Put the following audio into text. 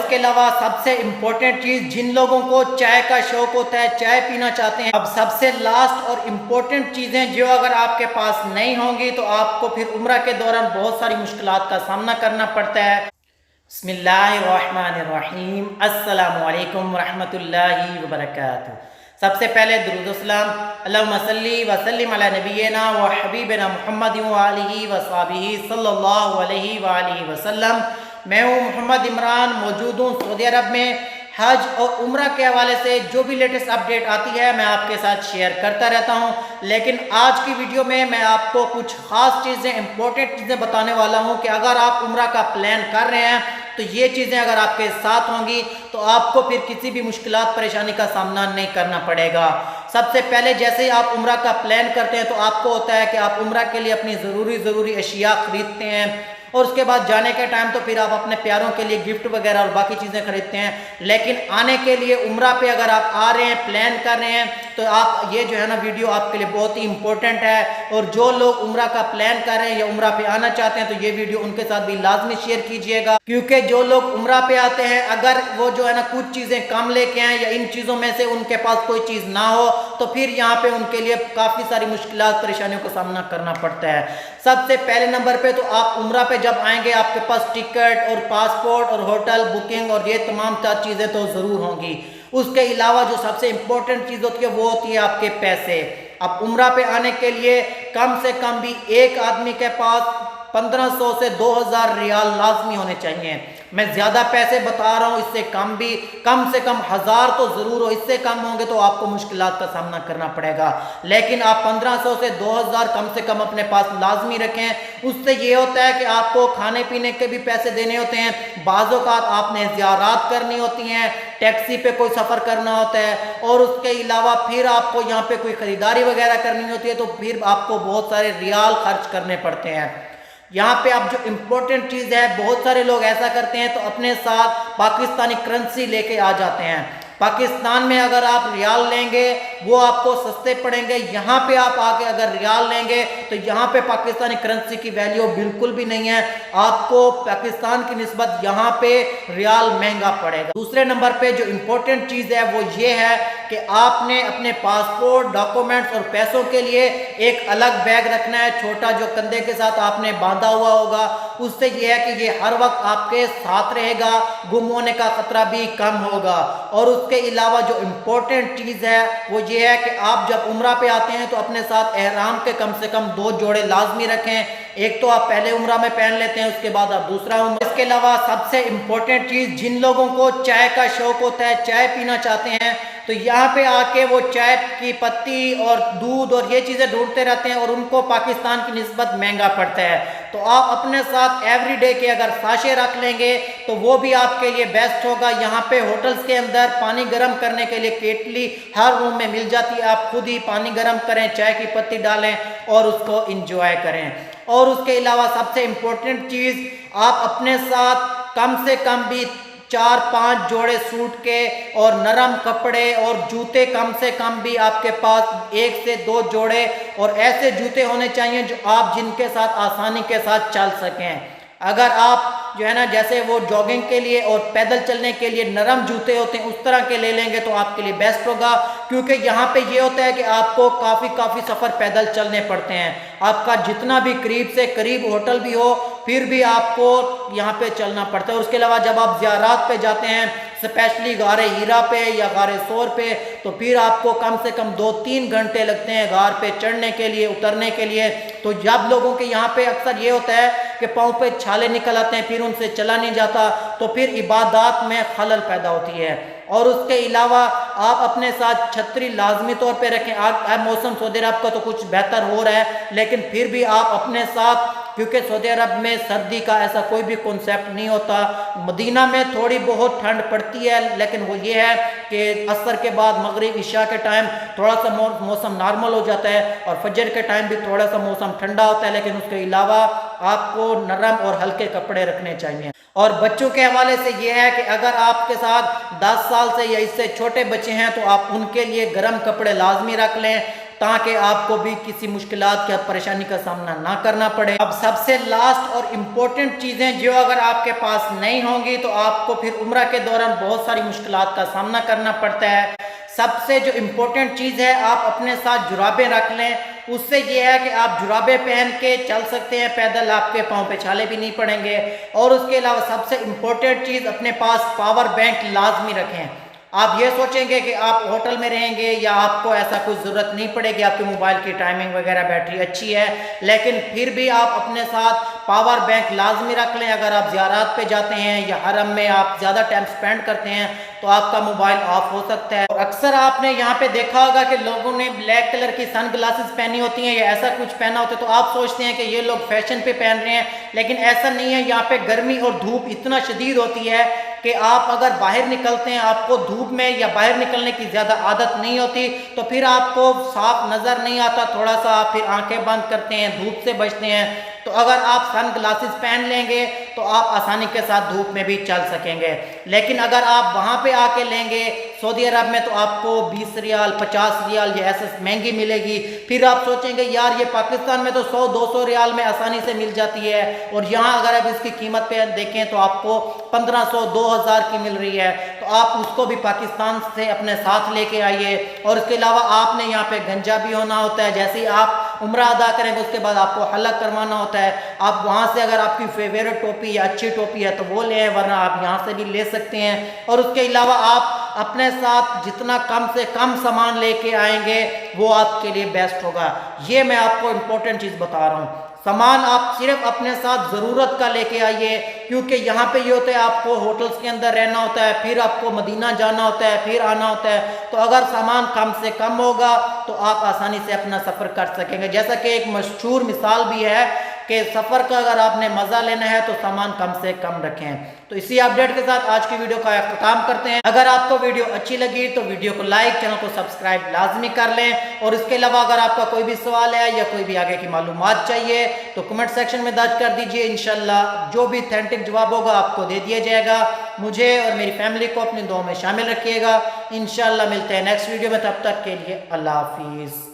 کے علاوہ سب سے امپورٹنٹ چیز، جن لوگوں کو چائے کا شوق ہوتا ہے، چائے پینا چاہتے ہیں، اب سب سے لاسٹ اور امپورٹنٹ چیزیں جو اگر آپ کے پاس نہیں ہوں گی تو آپ کو پھر عمرہ کے دوران بہت ساری مشکلات کا سامنا کرنا پڑتا ہے۔ بسم اللہ الرحمن الرحیم، السلام علیکم ورحمۃ اللہ وبرکاتہ۔ سب سے پہلے درود و سلام، اللہم صلی وسلم علی نبینا و حبیبنا محمد وآلہ وصحبہ صلی اللہ علیہ وآلہ وسلم۔ میں ہوں محمد عمران، موجود ہوں سعودی عرب میں۔ حج اور عمرہ کے حوالے سے جو بھی لیٹسٹ اپڈیٹ آتی ہے میں آپ کے ساتھ شیئر کرتا رہتا ہوں، لیکن آج کی ویڈیو میں میں آپ کو کچھ خاص چیزیں، امپورٹنٹ چیزیں بتانے والا ہوں کہ اگر آپ عمرہ کا پلان کر رہے ہیں تو یہ چیزیں اگر آپ کے ساتھ ہوں گی تو آپ کو پھر کسی بھی مشکلات پریشانی کا سامنا نہیں کرنا پڑے گا۔ سب سے پہلے جیسے ہی آپ عمرہ کا پلان کرتے ہیں تو آپ کو ہوتا ہے کہ آپ عمرہ کے لیے اپنی ضروری اشیاء خریدتے ہیں، اور اس کے بعد جانے کے ٹائم تو پھر آپ اپنے پیاروں کے لیے گفٹ وغیرہ اور باقی چیزیں خریدتے ہیں۔ لیکن آنے کے لیے عمرہ پہ اگر آپ آ رہے ہیں، پلان کر رہے ہیں، تو آپ یہ جو ہے نا ویڈیو آپ کے لیے بہت ہی امپورٹنٹ ہے، اور جو لوگ عمرہ کا پلان کر رہے ہیں یا عمرہ پہ آنا چاہتے ہیں تو یہ ویڈیو ان کے ساتھ بھی لازمی شیئر کیجئے گا، کیونکہ جو لوگ عمرہ پہ آتے ہیں اگر وہ جو ہے نا کچھ چیزیں کم لے کے آئیں یا ان چیزوں میں سے ان کے پاس کوئی چیز نہ ہو تو پھر یہاں پہ ان کے لیے کافی ساری مشکلات، پریشانیوں کا سامنا کرنا پڑتا ہے۔ سب سے پہلے نمبر پہ تو آپ عمرہ پہ جب آئیں گے آپ کے پاس ٹکٹ اور پاسپورٹ اور ہوٹل بکنگ اور یہ تمام چیزیں تو ضرور ہوں گی۔ اس کے علاوہ جو سب سے امپورٹنٹ چیز ہوتی ہے وہ ہوتی ہے آپ کے پیسے۔ اب عمرہ پہ آنے کے لیے کم سے کم بھی ایک آدمی کے پاس 1500 سے 2000 ریال لازمی ہونے چاہیے۔ میں زیادہ پیسے بتا رہا ہوں، اس سے کم بھی، کم سے کم 1000 تو ضرور ہو، اس سے کم ہوں گے تو آپ کو مشکلات کا سامنا کرنا پڑے گا، لیکن آپ 1500 سے 2000 کم سے کم اپنے پاس لازمی رکھیں۔ اس سے یہ ہوتا ہے کہ آپ کو کھانے پینے کے بھی پیسے دینے ہوتے ہیں، بعض اوقات آپ نے زیارات کرنی ہوتی ہیں، ٹیکسی پہ کوئی سفر کرنا ہوتا ہے، اور اس کے علاوہ پھر آپ کو یہاں پہ کوئی خریداری وغیرہ کرنی ہوتی ہے تو پھر آپ کو بہت سارے ریال خرچ کرنے پڑتے ہیں۔ یہاں پہ اب جو امپورٹنٹ چیز ہے، بہت سارے لوگ ایسا کرتے ہیں تو اپنے ساتھ پاکستانی کرنسی لے کے آ جاتے ہیں۔ پاکستان میں اگر آپ ریال لیں گے وہ آپ کو سستے پڑیں گے، یہاں پہ آپ آ کے اگر ریال لیں گے تو یہاں پہ پاکستانی کرنسی کی ویلیو بالکل بھی نہیں ہے، آپ کو پاکستان کی نسبت یہاں پہ ریال مہنگا پڑے گا۔ دوسرے نمبر پہ جو امپورٹنٹ چیز ہے وہ یہ ہے کہ آپ نے اپنے پاسپورٹ، ڈاکومنٹس اور پیسوں کے لیے ایک الگ بیگ رکھنا ہے، چھوٹا، جو کندھے کے ساتھ آپ نے باندھا ہوا ہوگا۔ اس سے یہ ہے کہ یہ ہر وقت آپ کے ساتھ رہے گا، گم ہونے کا خطرہ بھی کم ہوگا۔ اور اس کے علاوہ جو امپورٹنٹ چیز ہے وہ یہ ہے کہ آپ جب عمرہ پہ آتے ہیں تو اپنے ساتھ احرام کے کم سے کم 2 جوڑے لازمی رکھیں، ایک تو آپ پہلے عمرہ میں پہن لیتے ہیں، اس کے بعد آپ دوسرا عمرہ۔ اس کے علاوہ سب سے امپورٹنٹ چیز، جن لوگوں کو چائے کا شوق ہوتا ہے، چائے پینا چاہتے ہیں، تو یہاں پہ آ کے وہ چائے کی پتی اور دودھ اور یہ چیزیں ڈھونڈتے رہتے ہیں اور ان کو پاکستان کی نسبت مہنگا پڑتا ہے، تو آپ اپنے ساتھ ایوری ڈے کے اگر ساشے رکھ لیں گے تو وہ بھی آپ کے لیے بیسٹ ہوگا۔ یہاں پہ ہوٹلز کے اندر پانی گرم کرنے کے لیے کیٹلی ہر روم میں مل جاتی ہے، آپ خود ہی پانی گرم کریں، چائے کی پتی ڈالیں اور اس کو انجوائے کریں۔ اور اس کے علاوہ سب سے امپورٹنٹ چیز، آپ اپنے ساتھ کم سے کم بھی 4-5 جوڑے سوٹ کے اور نرم کپڑے اور جوتے کم سے کم بھی آپ کے پاس 1 سے 2 جوڑے، اور ایسے جوتے ہونے چاہیے جو آپ جن کے ساتھ آسانی کے ساتھ چل سکیں۔ اگر آپ جو ہے نا جیسے وہ جاگنگ کے لیے اور پیدل چلنے کے لیے نرم جوتے ہوتے ہیں اس طرح کے لے لیں گے تو آپ کے لیے بیسٹ ہوگا، کیونکہ یہاں پہ یہ ہوتا ہے کہ آپ کو کافی سفر پیدل چلنے پڑتے ہیں، آپ کا جتنا بھی قریب سے قریب ہوٹل بھی ہو پھر بھی آپ کو یہاں پہ چلنا پڑتا ہے۔ اور اس کے علاوہ جب آپ زیارات پہ جاتے ہیں، اسپیشلی غار ہیرا پہ یا غار سور پہ، تو پھر آپ کو کم سے کم 2-3 گھنٹے لگتے ہیں غار پہ چڑھنے کے لیے، اترنے کے لیے۔ تو جب لوگوں کے یہاں پہ اکثر یہ ہوتا ہے کہ پاؤں پہ چھالے نکل آتے ہیں، پھر ان سے چلا نہیں جاتا، تو پھر عبادات میں خلل پیدا ہوتی ہے۔ اور اس کے علاوہ آپ اپنے ساتھ چھتری لازمی طور پہ رکھیں۔ موسم سعودی عرب کا تو کچھ بہتر ہو رہا ہے، لیکن پھر بھی آپ اپنے ساتھ، کیونکہ سعودی عرب میں سردی کا ایسا کوئی بھی کنسیپٹ نہیں ہوتا۔ مدینہ میں تھوڑی بہت ٹھنڈ پڑتی ہے، لیکن وہ یہ ہے کہ عصر کے بعد مغرب عشاء کے ٹائم تھوڑا سا موسم نارمل ہو جاتا ہے، اور فجر کے ٹائم بھی تھوڑا سا موسم ٹھنڈا ہوتا ہے، لیکن اس کے علاوہ آپ کو نرم اور ہلکے کپڑے رکھنے چاہیے۔ اور بچوں کے حوالے سے یہ ہے کہ اگر آپ کے ساتھ 10 سال سے یا اس سے چھوٹے بچے ہیں تو آپ ان کے لیے گرم کپڑے لازمی رکھ لیں۔ تاکہ آپ کو بھی کسی مشکلات یا پریشانی کا سامنا نہ کرنا پڑے۔ اب سب سے لاسٹ اور امپورٹنٹ چیزیں جو اگر آپ کے پاس نہیں ہوں گی تو آپ کو پھر عمرہ کے دوران بہت ساری مشکلات کا سامنا کرنا پڑتا ہے۔ سب سے جو امپورٹنٹ چیز ہے، آپ اپنے ساتھ جرابیں رکھ لیں۔ اس سے یہ ہے کہ آپ جرابیں پہن کے چل سکتے ہیں پیدل، آپ کے پاؤں پہ چھالے بھی نہیں پڑیں گے۔ اور اس کے علاوہ سب سے امپورٹنٹ چیز، اپنے پاس پاور بینک لازمی رکھیں۔ آپ یہ سوچیں گے کہ آپ ہوٹل میں رہیں گے یا آپ کو ایسا کوئی ضرورت نہیں پڑے گی، آپ کے موبائل کی ٹائمنگ وغیرہ بیٹری اچھی ہے، لیکن پھر بھی آپ اپنے ساتھ پاور بینک لازمی رکھ لیں۔ اگر آپ زیارات پہ جاتے ہیں یا حرم میں آپ زیادہ ٹائم سپینڈ کرتے ہیں تو آپ کا موبائل آف ہو سکتا ہے۔ اور اکثر آپ نے یہاں پہ دیکھا ہوگا کہ لوگوں نے بلیک کلر کی سن گلاسز پہنی ہوتی ہیں یا ایسا کچھ پہنا ہوتا ہے، تو آپ سوچتے ہیں کہ یہ لوگ فیشن پہ پہن رہے ہیں، لیکن ایسا نہیں ہے۔ یہاں پہ گرمی اور دھوپ اتنا شدید ہوتی ہے کہ آپ اگر باہر نکلتے ہیں، آپ کو دھوپ میں یا باہر نکلنے کی زیادہ عادت نہیں ہوتی، تو پھر آپ کو صاف نظر نہیں آتا، تھوڑا سا آپ پھر آنکھیں بند کرتے ہیں، دھوپ سے بچتے ہیں۔ تو اگر آپ سن گلاسز پہن لیں گے تو آپ آسانی کے ساتھ دھوپ میں بھی چل سکیں گے۔ لیکن اگر آپ وہاں پہ آ کے لیں گے سعودی عرب میں، تو آپ کو 20 ریال 50 ریال یہ ایسے مہنگی ملے گی۔ پھر آپ سوچیں گے یار یہ پاکستان میں تو 100-200 ریال میں آسانی سے مل جاتی ہے، اور یہاں اگر آپ اس کی قیمت پہ دیکھیں تو آپ کو 1500-2000 کی مل رہی ہے۔ تو آپ اس کو بھی پاکستان سے اپنے ساتھ لے کے آئیے۔ اور اس کے علاوہ آپ نے یہاں پہ گنجا بھی ہونا ہوتا ہے، جیسے ہی آپ عمرہ ادا کریں گے اس کے بعد آپ کو حلق کروانا ہوتا ہے۔ آپ وہاں سے اگر آپ کی فیوریٹ ٹوپی یا اچھی ٹوپی ہے تو وہ لیں، ورنہ آپ یہاں سے بھی لے سکتے ہیں۔ اور اس کے علاوہ آپ اپنے ساتھ جتنا کم سے کم سامان لے کے آئیں گے وہ آپ کے لیے بیسٹ ہوگا۔ یہ میں آپ کو امپورٹنٹ چیز بتا رہا ہوں۔ سامان آپ صرف اپنے ساتھ ضرورت کا لے کے آئیے، کیونکہ یہاں پہ یہ ہوتا ہے آپ کو ہوٹلز کے اندر رہنا ہوتا ہے، پھر آپ کو مدینہ جانا ہوتا ہے، پھر آنا ہوتا ہے۔ تو اگر سامان کم سے کم ہوگا تو آپ آسانی سے اپنا سفر کر سکیں گے۔ جیسا کہ ایک مشہور مثال بھی ہے کہ سفر کا اگر آپ نے مزہ لینا ہے تو سامان کم سے کم رکھیں۔ تو اسی اپڈیٹ کے ساتھ آج کی ویڈیو کا اختتام کرتے ہیں۔ اگر آپ کو ویڈیو اچھی لگی تو ویڈیو کو لائک، چینل کو سبسکرائب لازمی کر لیں۔ اور اس کے علاوہ اگر آپ کا کوئی بھی سوال ہے یا کوئی بھی آگے کی معلومات چاہیے تو کمنٹ سیکشن میں درج کر دیجئے۔ انشاءاللہ جو بھی اتھینٹک جواب ہوگا آپ کو دے دیا جائے گا۔ مجھے اور میری فیملی کو اپنی دعاؤں میں شامل رکھیے گا۔ انشاءاللہ ملتے ہیں نیکسٹ ویڈیو میں، تب تک کے لیے اللہ حافظ۔